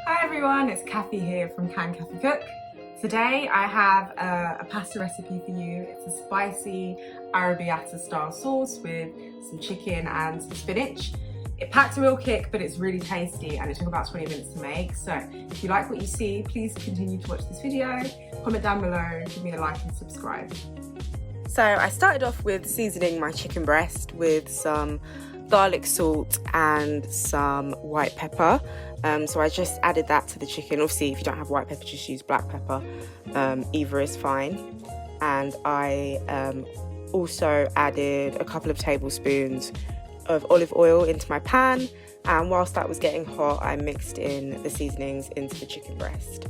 Hi everyone, it's Kathy here from Can Kathy Cook. Today I have a pasta recipe for you. It's a spicy arrabbiata style sauce with some chicken and some spinach. It packs a real kick, but it's really tasty and it took about 20 minutes to make. So if you like what you see, please continue to watch this video. Comment down below, give me a like and subscribe. So I started off with seasoning my chicken breast with some garlic salt and some white pepper. So I just added that to the chicken. Obviously, if you don't have white pepper, just use black pepper. Either is fine. And I also added a couple of tablespoons of olive oil into my pan. And whilst that was getting hot, I mixed in the seasonings into the chicken breast.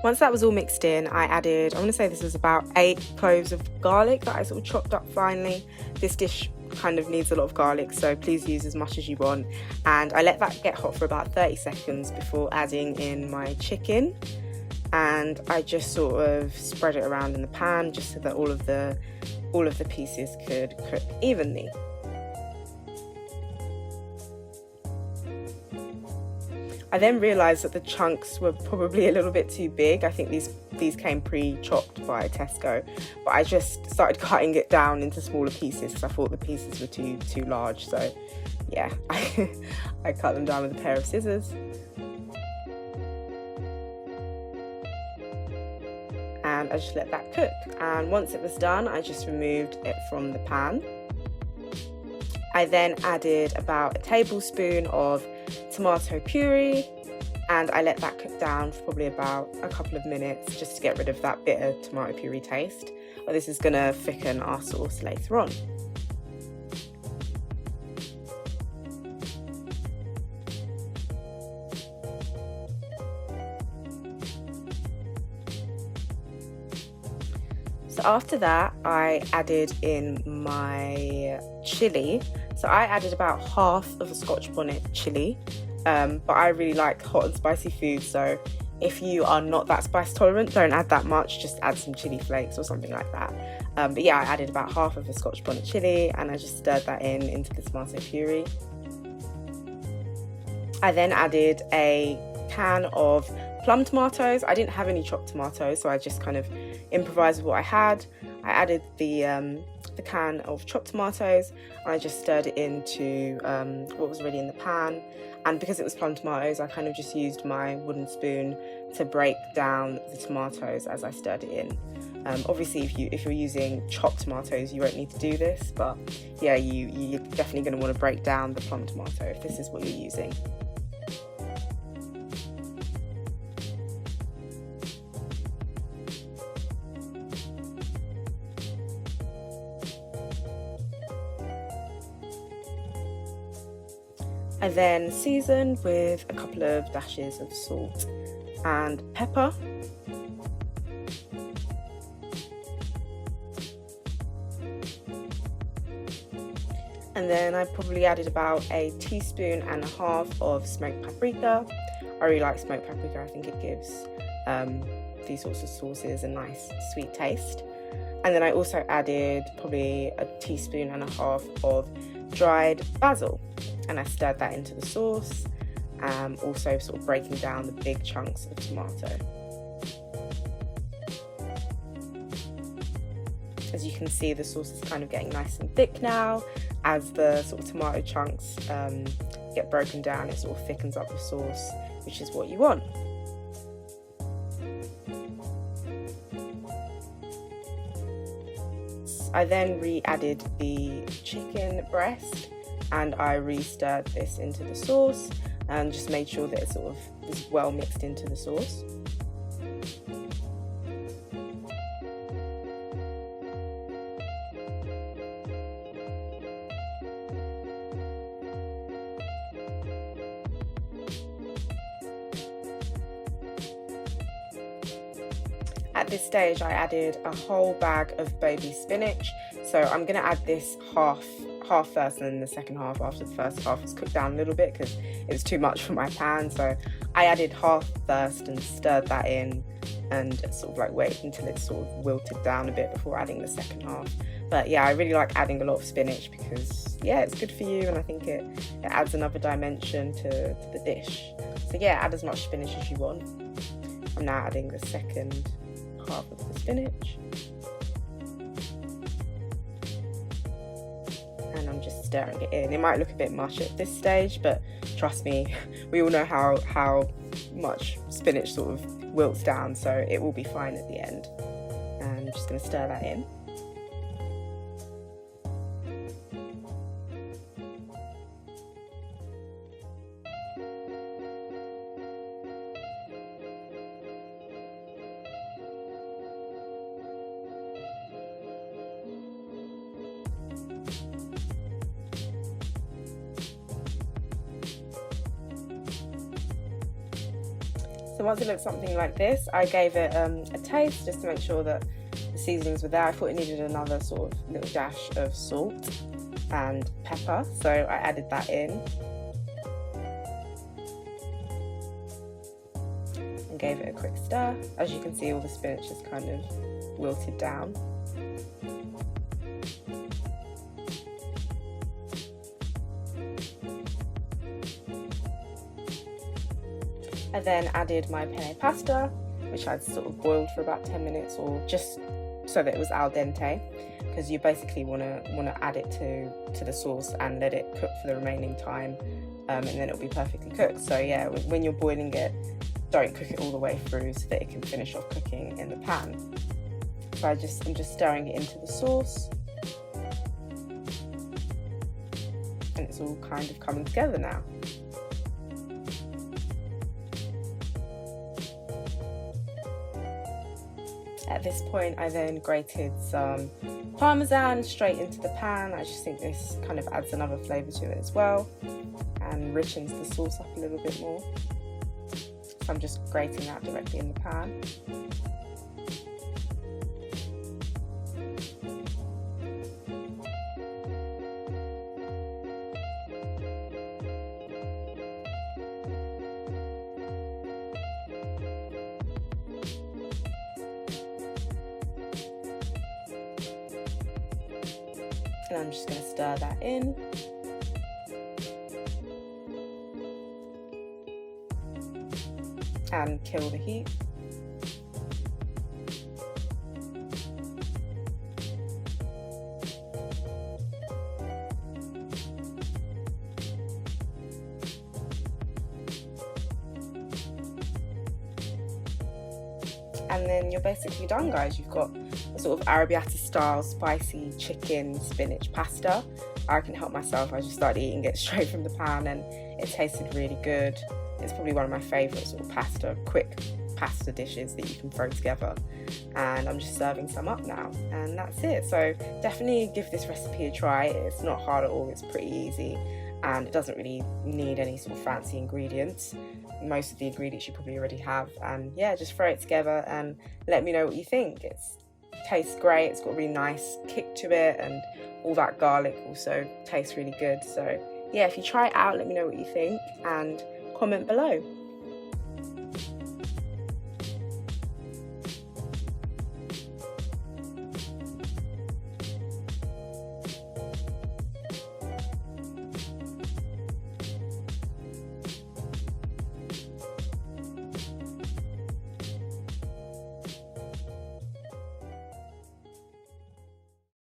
Once that was all mixed in, I added, I want to say this was about 8 cloves of garlic that I sort of chopped up finely. This dish kind of needs a lot of garlic, so please use as much as you want. And I let that get hot for about 30 seconds before adding in my chicken. And I just sort of spread it around in the pan just so that all of the pieces could cook evenly. I then realised that the chunks were probably a little bit too big. I think these came pre-chopped by Tesco, but I just started cutting it down into smaller pieces because I thought the pieces were too large. So yeah, I cut them down with a pair of scissors. And I just let that cook. And once it was done, I just removed it from the pan. I then added about a tablespoon of tomato puree and I let that cook down for probably about a couple of minutes just to get rid of that bitter tomato puree taste. But this is going to thicken our sauce later on. So after that, I added in my chilli. So I added about half of a Scotch bonnet chilli, but I really like hot and spicy food. So if you are not that spice tolerant, don't add that much, just add some chilli flakes or something like that. But yeah, I added about half of a Scotch bonnet chilli and I just stirred that into the tomato puree. I then added a can of plum tomatoes. I didn't have any chopped tomatoes, so I just kind of improvised with what I had. I added the can of chopped tomatoes and I just stirred it into what was already in the pan. And because it was plum tomatoes, I kind of just used my wooden spoon to break down the tomatoes as I stirred it in. Obviously, if you're using chopped tomatoes, you won't need to do this, but yeah, you're definitely going to want to break down the plum tomato if this is what you're using. I then seasoned with a couple of dashes of salt and pepper. And then I probably added about a teaspoon and a half of smoked paprika. I really like smoked paprika. I think it gives these sorts of sauces a nice sweet taste. And then I also added probably a teaspoon and a half of dried basil. And I stirred that into the sauce, also sort of breaking down the big chunks of tomato. As you can see, the sauce is kind of getting nice and thick now. As the sort of tomato chunks get broken down, it sort of thickens up the sauce, which is what you want. I then re-added the chicken breast and I re-stirred this into the sauce and just made sure that it sort of was well mixed into the sauce. At this stage, I added a whole bag of baby spinach. So I'm going to add this half first and then the second half after the first half was cooked down a little bit because it was too much for my pan. So I added half first and stirred that in and sort of like wait until it's sort of wilted down a bit before adding the second half. But yeah, I really like adding a lot of spinach because yeah, it's good for you, and I think it adds another dimension to the dish. So yeah, add as much spinach as you want. I'm now adding the second half of the spinach. And I'm just stirring it in. It might look a bit much at this stage, but trust me, we all know how much spinach sort of wilts down, so it will be fine at the end. And I'm just going to stir that in. So once it looks something like this, I gave it a taste just to make sure that the seasonings were there. I thought it needed another sort of little dash of salt and pepper, so I added that in and gave it a quick stir. As you can see, all the spinach is kind of wilted down. I then added my penne pasta, which I'd sort of boiled for about 10 minutes, or just so that it was al dente, because you basically want to add it to the sauce and let it cook for the remaining time, and then it'll be perfectly cooked. So yeah, when you're boiling it, don't cook it all the way through so that it can finish off cooking in the pan. So I'm just stirring it into the sauce, and it's all kind of coming together now. At this point, I then grated some Parmesan straight into the pan. I just think this kind of adds another flavour to it as well and richens the sauce up a little bit more. So I'm just grating that directly in the pan. And I'm just going to stir that in. And kill the heat. And then you're basically done, guys. You've got a sort of arrabbiata style spicy chicken spinach pasta. I can help myself. I just started eating it straight from the pan and it tasted really good. It's probably one of my favourite sort of quick pasta dishes that you can throw together. And I'm just serving some up now, and that's it. So definitely give this recipe a try. It's not hard at all, it's pretty easy, and it doesn't really need any sort of fancy ingredients. Most of the ingredients you probably already have, and yeah, just throw it together and let me know what you think. It tastes great, it's got a really nice kick to it, and all that garlic also tastes really good. So yeah, if you try it out, let me know what you think and comment below.